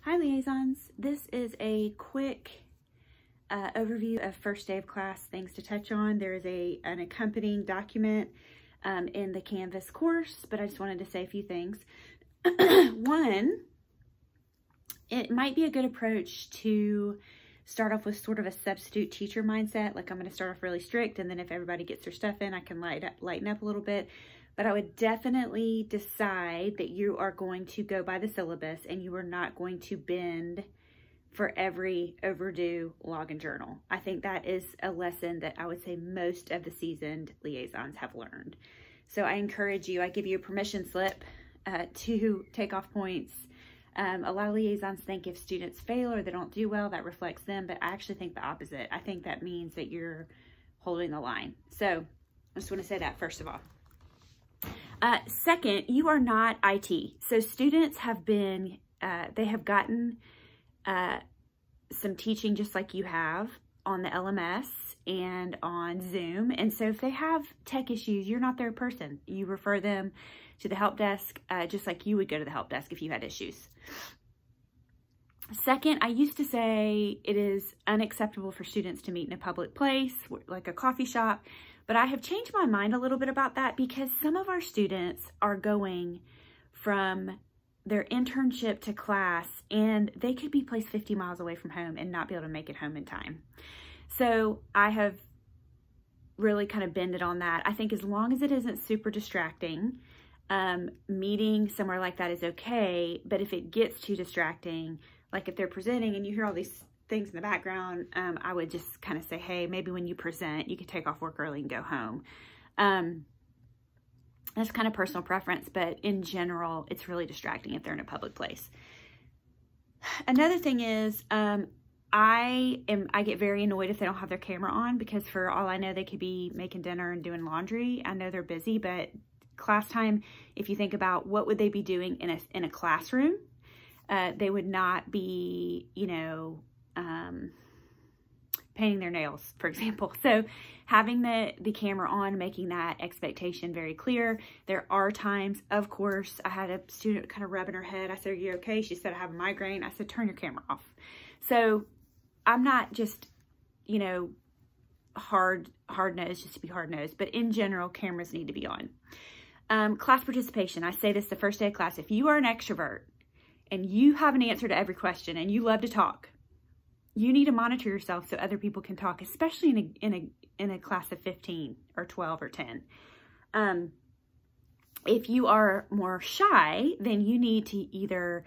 Hi liaisons, this is a quick overview of first day of class, things to touch on. There is an accompanying document in the Canvas course, but I just wanted to say a few things. One, it might be a good approach to start off with sort of a substitute teacher mindset, like I'm going to start off really strict, and then if everybody gets their stuff in, I can lighten up a little bit. But I would definitely decide that you are going to go by the syllabus and you are not going to bend for every overdue log and journal. I think that is a lesson that I would say most of the seasoned liaisons have learned. So I encourage you, I give you a permission slip to take off points. A lot of liaisons think if students fail or they don't do well, that reflects them, but I actually think the opposite. I think that means that you're holding the line. So I just want to say that first of all. Second, you are not IT. So students have been, they have gotten some teaching just like you have on the LMS and on Zoom. And so if they have tech issues, you're not their person. You refer them to the help desk, just like you would go to the help desk if you had issues. Second, I used to say it is unacceptable for students to meet in a public place, like a coffee shop. But I have changed my mind a little bit about that because some of our students are going from their internship to class and they could be placed 50 miles away from home and not be able to make it home in time. So I have really kind of bended on that. I think as long as it isn't super distracting, meeting somewhere like that is okay. But if it gets too distracting, like if they're presenting and you hear all these things in the background, I would just kind of say, hey, maybe when you present, you could take off work early and go home. That's kind of personal preference, but in general, it's really distracting if they're in a public place. Another thing is, I get very annoyed if they don't have their camera on because for all I know, they could be making dinner and doing laundry. I know they're busy, but class time, if you think about what would they be doing in a classroom, they would not be, you know, painting their nails, for example. So having the camera on, making that expectation very clear. There are times, of course, I had a student kind of rubbing her head. I said, are you okay? She said, I have a migraine. I said, turn your camera off. So I'm not just, you know, hard-nosed just to be hard-nosed, but in general, cameras need to be on. Class participation. I say this the first day of class. If you are an extrovert and you have an answer to every question and you love to talk, you need to monitor yourself so other people can talk, especially in a class of 15 or 12 or 10. If you are more shy, then you need to either,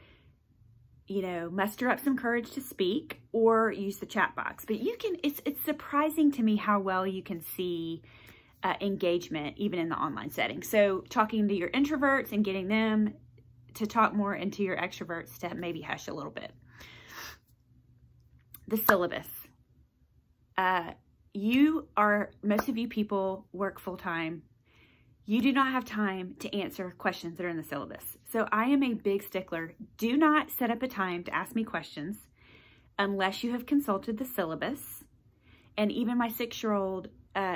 you know, muster up some courage to speak or use the chat box. But you can, it's surprising to me how well you can see engagement even in the online setting. So talking to your introverts and getting them to talk more into your extroverts to maybe hush a little bit. The syllabus. Most of you people work full-time. You do not have time to answer questions that are in the syllabus. So I am a big stickler. Do not set up a time to ask me questions unless you have consulted the syllabus. And even my 6-year-old,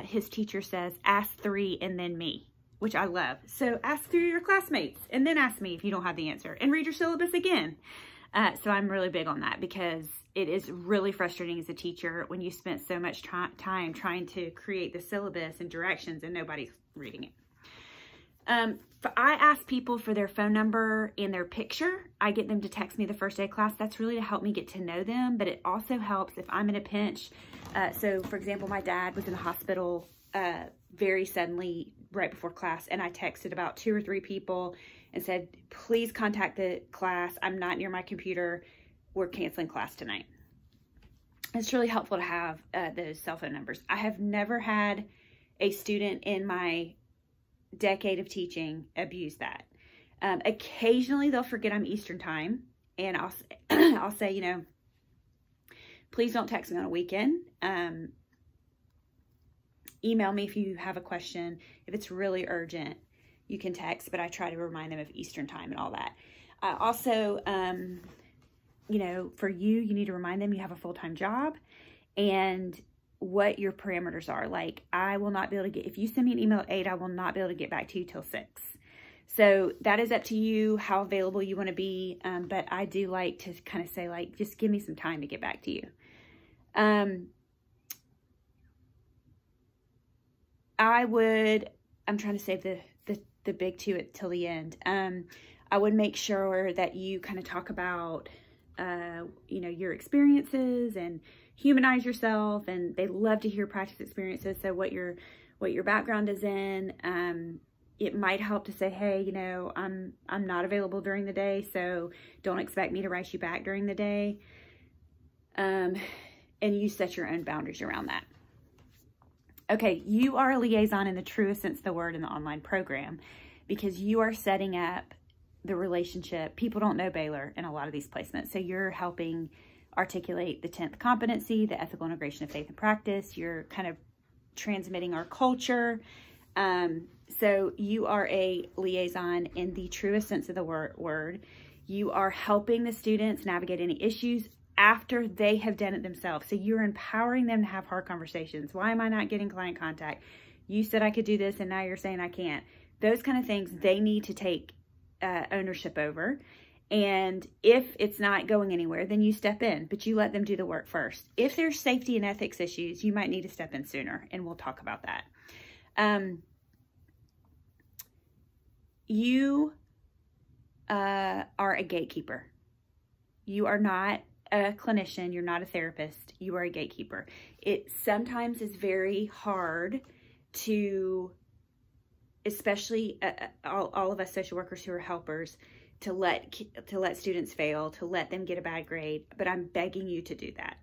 his teacher says, ask 3 and then me, which I love. So ask 3 of your classmates and then ask me if you don't have the answer and read your syllabus again. So I'm really big on that because it is really frustrating as a teacher when you spent so much time trying to create the syllabus and directions and nobody's reading it. I ask people for their phone number and their picture. I get them to text me the first day of class. That's really to help me get to know them, but it also helps if I'm in a pinch. So for example, my dad was in the hospital very suddenly right before class, and I texted about 2 or 3 people and said, please contact the class. I'm not near my computer. We're canceling class tonight. It's really helpful to have those cell phone numbers. I have never had a student in my decade of teaching abuse that. Occasionally they'll forget I'm Eastern time, and I'll say, you know, please don't text me on a weekend. Email me if you have a question. If it's really urgent, you can text, but I try to remind them of Eastern time and all that. Also, you know, for you need to remind them you have a full-time job and what your parameters are. Like, I will not be able to get, if you send me an email at 8, I will not be able to get back to you till 6. So that is up to you, how available you want to be. But I do like to kind of say, like, just give me some time to get back to you. I'm trying to save the big two till the end. I would make sure that you kind of talk about, you know, your experiences and humanize yourself. And they love to hear practice experiences. So what your background is in. It might help to say, hey, you know, I'm not available during the day, so don't expect me to write you back during the day. And you set your own boundaries around that. Okay, you are a liaison in the truest sense of the word in the online program, because you are setting up the relationship. People don't know Baylor in a lot of these placements, so you're helping articulate the 10th competency, the ethical integration of faith and practice. You're kind of transmitting our culture. So you are a liaison in the truest sense of the word. You are helping the students navigate any issues after they have done it themselves. So you're empowering them to have hard conversations. Why am I not getting client contact? You said I could do this and now you're saying I can't. Those kind of things they need to take ownership over. And if it's not going anywhere, then you step in, but you let them do the work first. If there's safety and ethics issues, you might need to step in sooner, and we'll talk about that. You are a gatekeeper. You are not a clinician. You're not a therapist. You are a gatekeeper. It sometimes is very hard to, especially all of us social workers who are helpers, to let students fail, to let them get a bad grade. But I'm begging you to do that.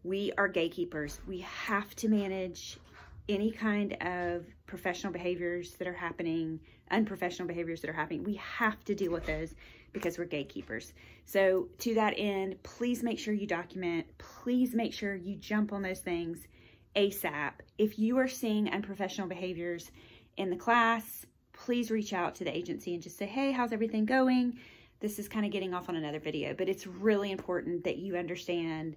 We are gatekeepers. We have to manage any kind of professional behaviors that are happening, unprofessional behaviors that are happening. We have to deal with those because we're gatekeepers. So to that end, please make sure you document. Please make sure you jump on those things ASAP. If you are seeing unprofessional behaviors in the class, please reach out to the agency and just say, hey, how's everything going? This is kind of getting off on another video, but it's really important that you understand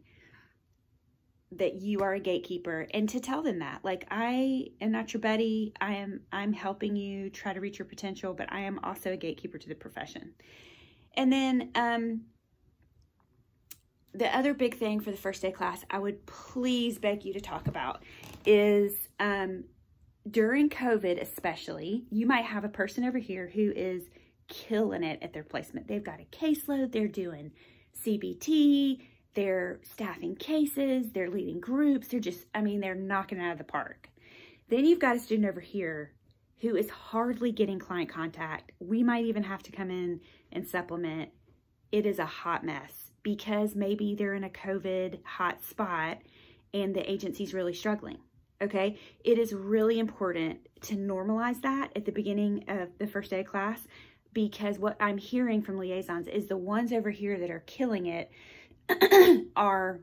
that you are a gatekeeper, and to tell them that, like, I am not your buddy. I'm helping you try to reach your potential, but I am also a gatekeeper to the profession. And then the other big thing for the first day class I would please beg you to talk about is during COVID especially, you might have a person over here who is killing it at their placement. They've got a caseload, they're doing CBT, they're staffing cases, they're leading groups, they're just, I mean, they're knocking it out of the park. Then you've got a student over here who is hardly getting client contact. We might even have to come in and supplement. It is a hot mess because maybe they're in a COVID hot spot and the agency's really struggling. Okay, it is really important to normalize that at the beginning of the first day of class, because what I'm hearing from liaisons is the ones over here that are killing it are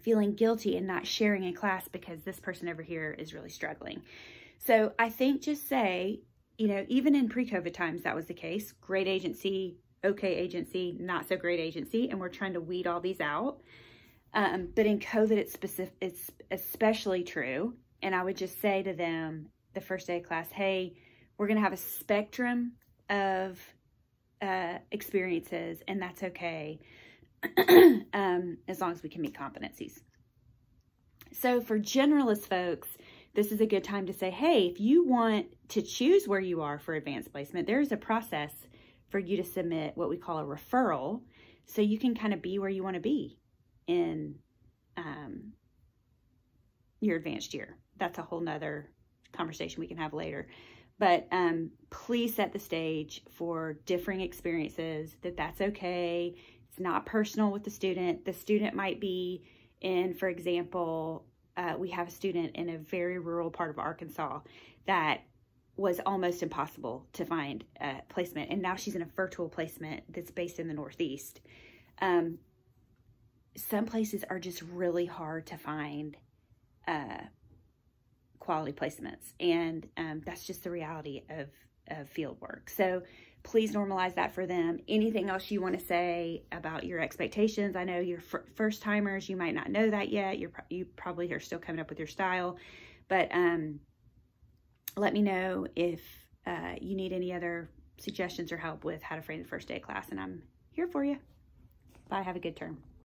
feeling guilty and not sharing in class because this person over here is really struggling. So I think just say, you know, even in pre-COVID times, that was the case. Great agency, okay agency, not so great agency, and we're trying to weed all these out. But in COVID, it's especially true. And I would just say to them, the first day of class, hey, we're going to have a spectrum of experiences, and that's okay, as long as we can meet competencies. So for generalist folks, this is a good time to say, hey, if you want to choose where you are for advanced placement, there's a process for you to submit what we call a referral, so you can kind of be where you want to be in your advanced year. That's a whole nother conversation we can have later. But please set the stage for differing experiences, that's okay. It's not personal with the student. The student might be in, for example, we have a student in a very rural part of Arkansas that was almost impossible to find a placement. And now she's in a virtual placement that's based in the Northeast. Some places are just really hard to find quality placements. And that's just the reality of field work. So please normalize that for them. Anything else you want to say about your expectations? I know you're first timers. You might not know that yet. You probably are still coming up with your style, but let me know if you need any other suggestions or help with how to frame the first day of class, and I'm here for you. Bye. Have a good term.